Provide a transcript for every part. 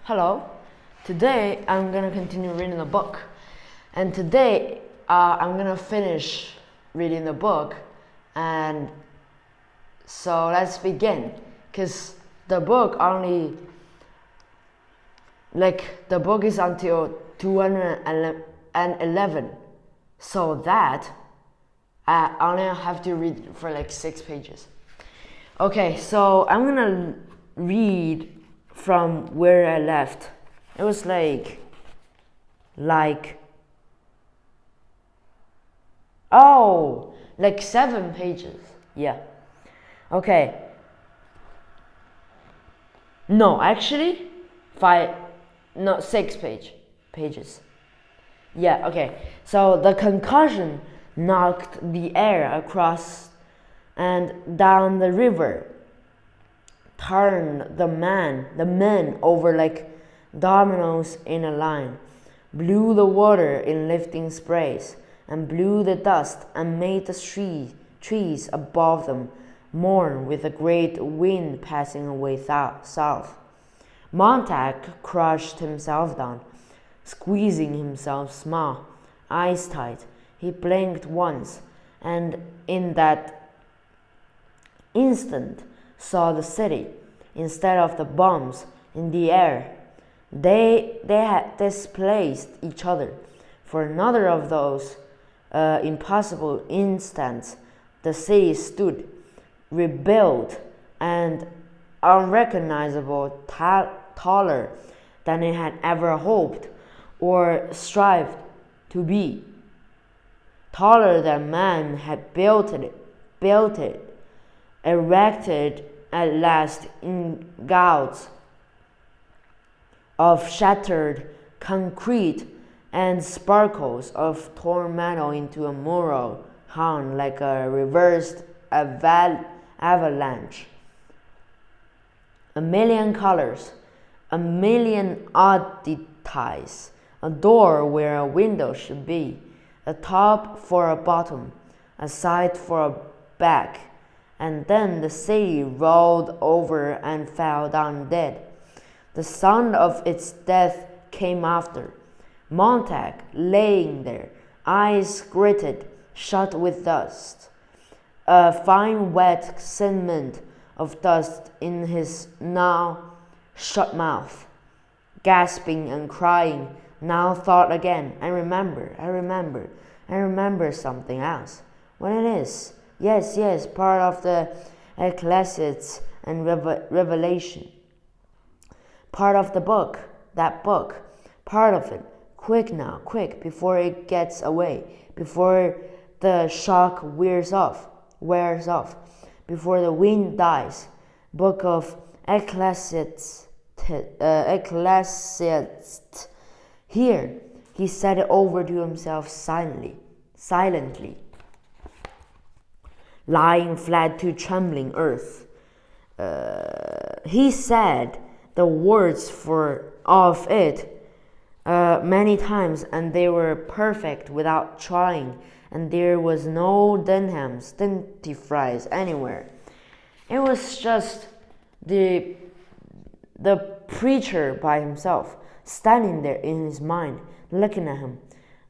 Hello, today I'm gonna continue reading the book, and today I'm gonna finish reading the book, and so let's begin, because the book is until 211, so that I only have to read for like 6 pages. Okay, so I'm gonna read from where I left. It was like 7 pages. Yeah. Okay. No, actually 6 pages. Yeah, okay. So the concussion knocked the air across and down the river, turned the men over like dominoes in a line, blew the water in lifting sprays, and blew the dust, and made the trees above them mourn with a great wind passing away south. Montag crushed himself down, squeezing himself small, eyes tight. He blinked once, and in that instant saw the city instead of the bombs in the air. They had displaced each other. For another of those impossible instants, the city stood, rebuilt and unrecognizable, taller than it had ever hoped or strived to be, taller than man had built it, erected at last in gouts of shattered concrete and sparkles of torn metal into a mural hung like a reversed avalanche. A million colors, a million oddities, a door where a window should be, a top for a bottom, a side for a back, and then the city rolled over and fell down dead. The sound of its death came after. Montag, laying there, eyes gritted, shut with dust, a fine wet cement of dust in his now shut mouth, gasping and crying, now thought again, I remember something else. What it is? Yes, part of the Ecclesiastes and Revelation. Part of the book, part of it. Quick now, before it gets away, before the shock wears off, before the wind dies. Book of Ecclesiastes. Here, he said it over to himself silently. Lying flat to trembling earth. He said the words of it many times, and they were perfect without trying, and there was no dentifrice anywhere. It was just the preacher by himself, standing there in his mind, looking at him.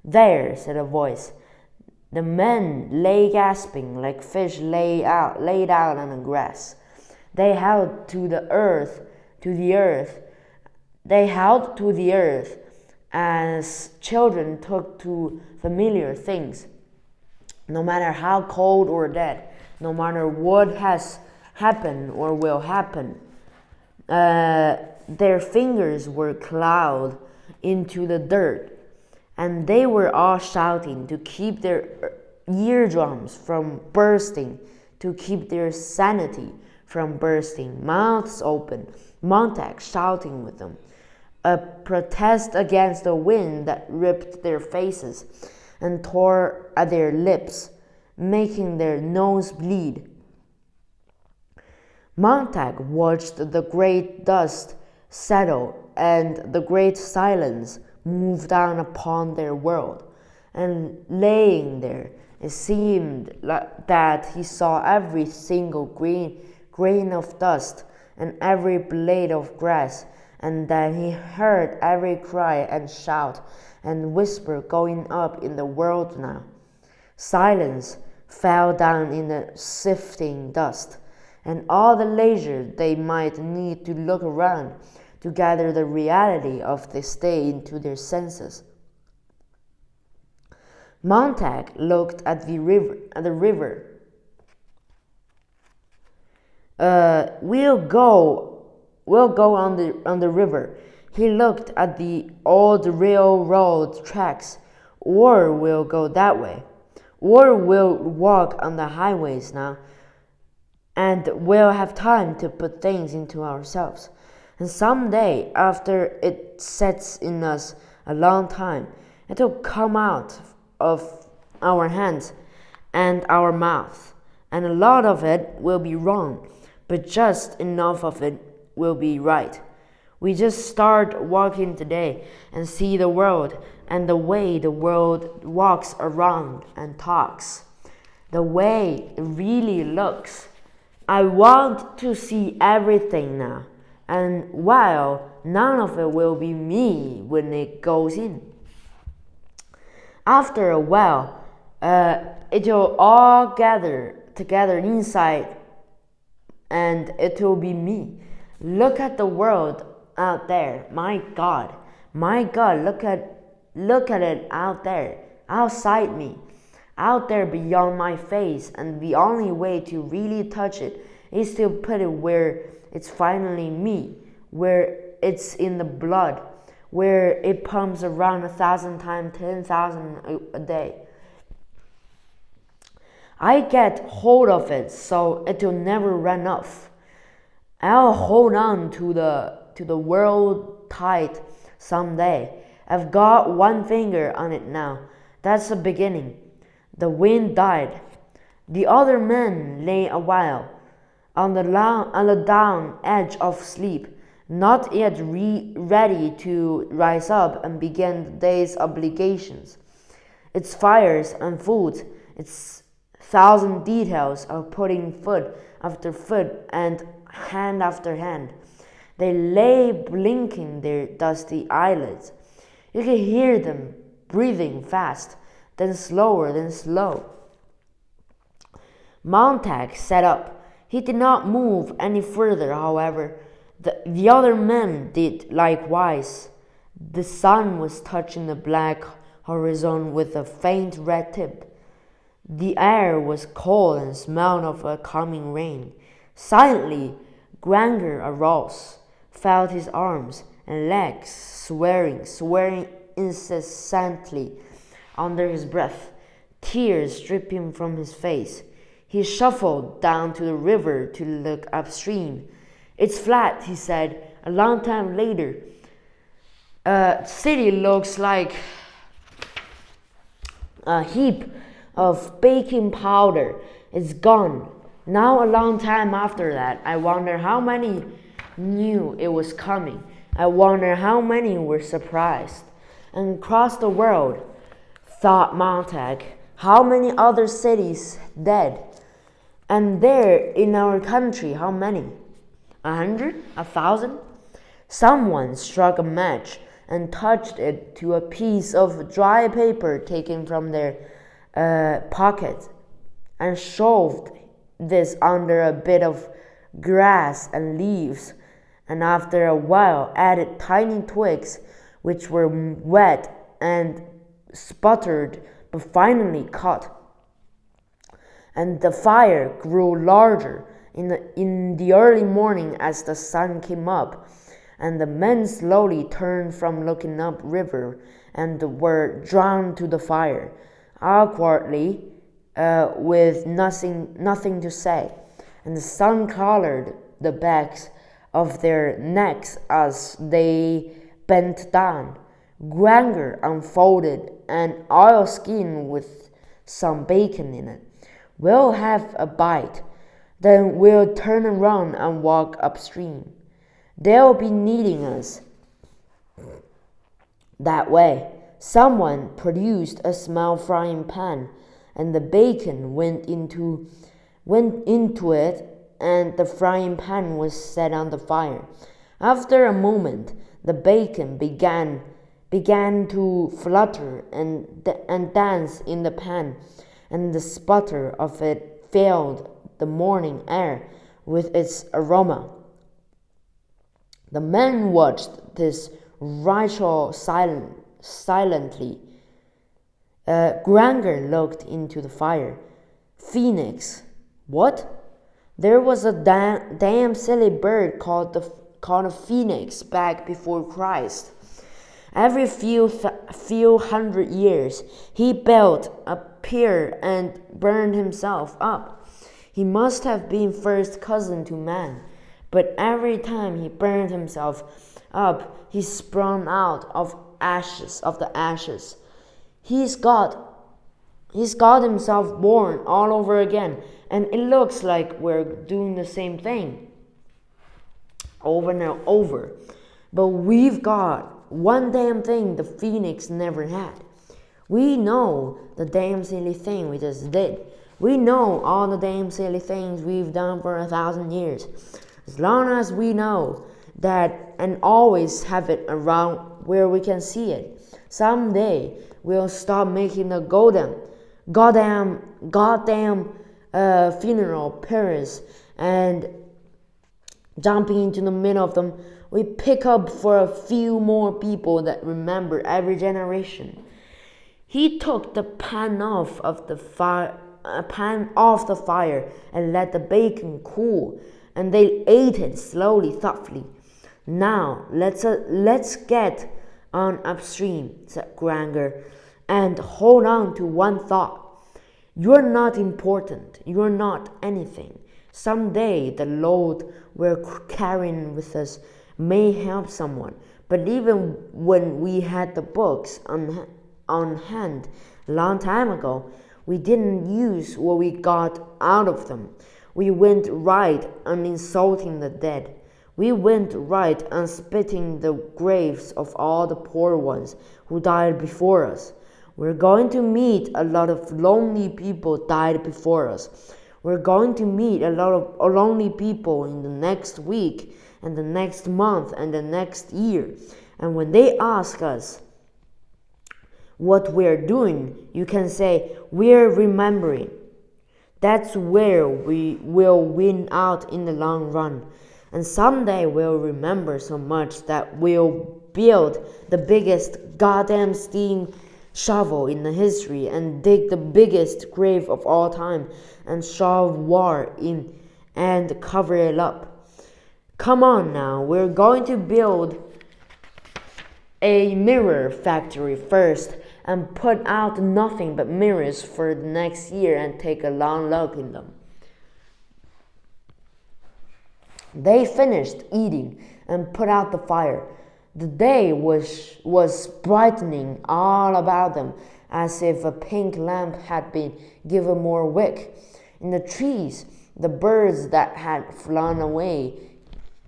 There, said a voice. The men lay gasping like fish laid out on the grass. They held to the earth as children took to familiar things. No matter how cold or dead, no matter what has happened or will happen, their fingers were clawed into the dirt, and they were all shouting to keep their eardrums from bursting, to keep their sanity from bursting, mouths open, Montag shouting with them, a protest against the wind that ripped their faces and tore at their lips, making their nose bleed. Montag watched the great dust settle and the great silence move down upon their world, and laying there, it seemed that he saw every single grain of dust and every blade of grass and then he heard every cry and shout and whisper going up in the world now. Silence fell down in the sifting dust, and all the leisure they might need to look around to gather the reality of this day into their senses. Montag looked at the river. We'll go on the river. He looked at the old railroad tracks. Or we'll go that way. Or we'll walk on the highways now. And we'll have time to put things into ourselves. And someday, after it sets in us a long time, it'll come out of our hands and our mouth. And a lot of it will be wrong, but just enough of it will be right. We just start walking today and see the world and the way the world walks around and talks, the way it really looks. I want to see everything now, and while none of it will be me when it goes in. After a while, it'll all gather together inside, and it'll be me. Look at the world out there. My God, look at it out there, outside me, out there beyond my face. And the only way to really touch it is to put it where it's finally me, where it's in the blood, where it pumps around 1,000 times 10,000 a day. I get hold of it so it'll never run off. I'll hold on to the world tight someday. I've got one finger on it now. That's the beginning. The wind died. The other men lay a while on the down edge of sleep, not yet ready to rise up and begin the day's obligations. Its fires and food, its thousand details of putting foot after foot and hand after hand. They lay blinking their dusty eyelids. You could hear them breathing fast, then slower, then slow. Montag sat up. He did not move any further, however. The other men did likewise. The sun was touching the black horizon with a faint red tip. The air was cold and smelled of a coming rain. Silently, Granger arose, felt his arms and legs swearing incessantly under his breath, tears dripping from his face. He shuffled down to the river to look upstream. It's flat, he said, a long time later. City looks like a heap of baking powder. It's gone. Now a long time after that, I wonder how many knew it was coming. I wonder how many were surprised. And across the world, thought Montag, how many other cities dead? And there in our country, how many? 100? 1,000? Someone struck a match and touched it to a piece of dry paper taken from their pocket and shoved this under a bit of grass and leaves, and after a while added tiny twigs which were wet and sputtered but finally caught. And the fire grew larger in the early morning as the sun came up, and the men slowly turned from looking up river and were drawn to the fire, awkwardly, with nothing to say, and the sun colored the backs of their necks as they bent down. Granger unfolded an oilskin with some bacon in it. We'll have a bite, then we'll turn around and walk upstream. They'll be needing us that way. Someone produced a small frying pan, and the bacon went into it, and the frying pan was set on the fire. After a moment, the bacon began to flutter and dance in the pan, and the sputter of it filled the morning air with its aroma. The men watched this ritual silently. Granger looked into the fire. Phoenix. What? There was a damn silly bird called a phoenix back before Christ. Every few hundred years, he built a pier and burned himself up. He must have been first cousin to man, but every time he burned himself up, he sprung out of the ashes. He's got himself born all over again, and it looks like we're doing the same thing over and over. But we've got one damn thing the phoenix never had. We know the damn silly thing we just did. We know all the damn silly things we've done for 1,000 years. As long as we know that and always have it around where we can see it, someday we'll stop making the goddamn funeral pyres and jumping into the middle of them. We pick up for a few more people that remember every generation. He took the pan off the fire and let the bacon cool, and they ate it slowly, thoughtfully. Now let's get on upstream, said Granger, and hold on to one thought. You're not important. You're not anything. Someday the load we're carrying with us may help someone, but even when we had the books on hand a long time ago, we didn't use what we got out of them. We went right on insulting the dead. We went right on spitting the graves of all the poor ones who died before us. We're going to meet a lot of lonely people died before us. We're going to meet a lot of lonely people in the next week and the next month and the next year. And when they ask us what we're doing, you can say, we're remembering. That's where we will win out in the long run. And someday we'll remember so much that we'll build the biggest goddamn steam shovel in the history and dig the biggest grave of all time and shove war in and cover it up. Come on now, we're going to build a mirror factory first and put out nothing but mirrors for the next year and take a long look in them. They finished eating and put out the fire. The day was brightening all about them, as if a pink lamp had been given more wick. In the trees, the birds that had flown away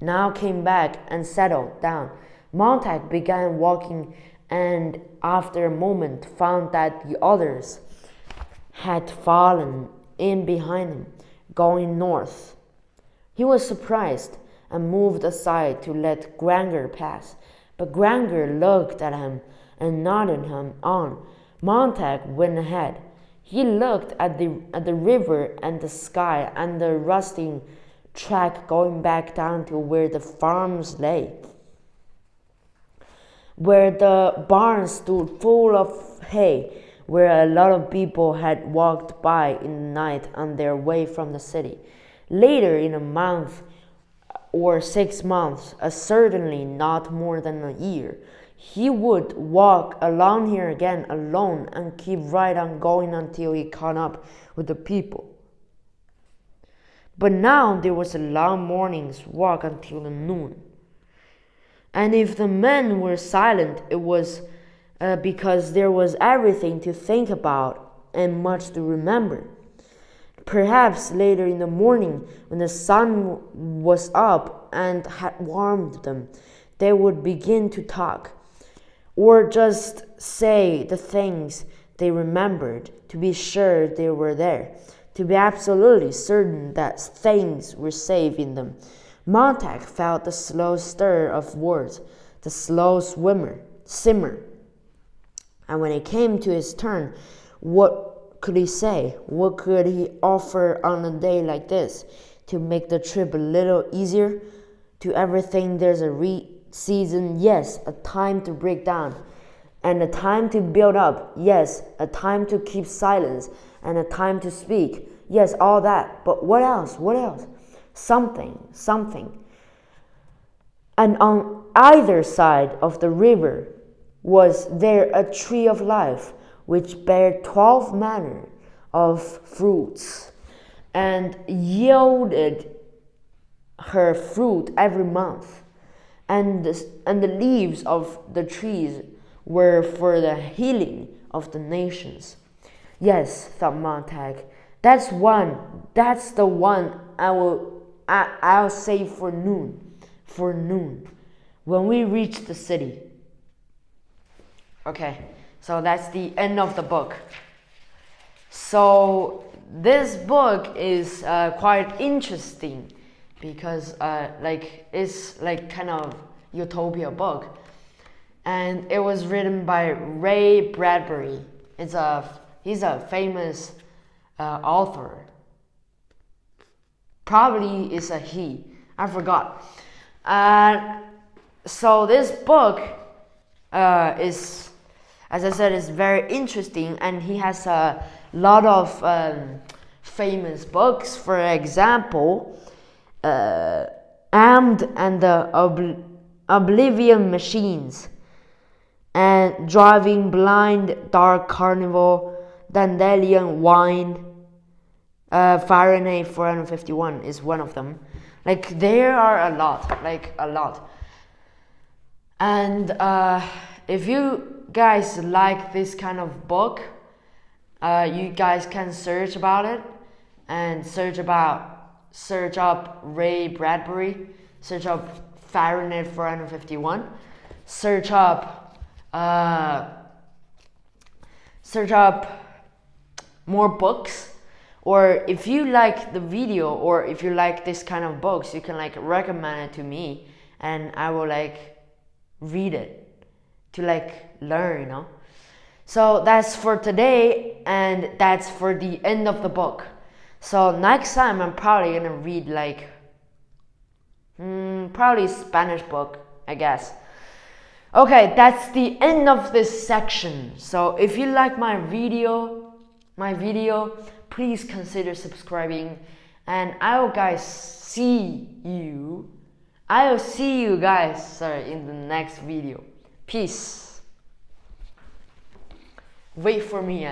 now came back and settled down. Montag began walking, and after a moment found that the others had fallen in behind him, going north. He was surprised and moved aside to let Granger pass, but Granger looked at him and nodded him on. Montag went ahead. He looked at the river and the sky and the rusting track going back down to where the farms lay, where the barns stood full of hay, where a lot of people had walked by in the night on their way from the city. Later, in a month or 6 months, certainly not more than a year, he would walk along here again alone and keep right on going until he caught up with the people. But now there was a long morning's walk until the noon. And if the men were silent, it was because there was everything to think about and much to remember. Perhaps later in the morning, when the sun was up and had warmed them, they would begin to talk, or just say the things they remembered, to be sure they were there, to be absolutely certain that things were safe in them. Montag felt the slow stir of words, the slow simmer. And when it came to his turn, what could he say? What could he offer on a day like this to make the trip a little easier? To everything there's a season, yes, a time to break down, and a time to build up, yes, a time to keep silence, and a time to speak, yes, all that. But what else? What else? Something. And on either side of the river was there a tree of life, which bare 12 manner of fruits, and yielded her fruit every month. And the leaves of the trees were for the healing of the nations. Yes, thought Montag, that's the one I'll say for noon, when we reach the city. Okay, so that's the end of the book. So this book is quite interesting because it's like kind of utopia book, and it was written by Ray Bradbury. He's a famous author. Probably is a he. I forgot. So this book is, as I said, is very interesting, and he has a lot of famous books. For example, Armed and the Oblivion Machines, and Driving Blind, Dark Carnival, Dandelion Wine, Fahrenheit 451 is one of them. Like there are a lot. And if you guys like this kind of book, you guys can search about it and search up Ray Bradbury, search up Fahrenheit 451, search up more books. Or if you like the video, or if you like this kind of books, you can recommend it to me, and I will read it to learn, So that's for today, and that's for the end of the book. So next time I'm probably gonna read probably Spanish book, I guess. Okay, that's the end of this section. So if you like my video, please consider subscribing, and I will see you guys in the next video. Peace. Wait for me,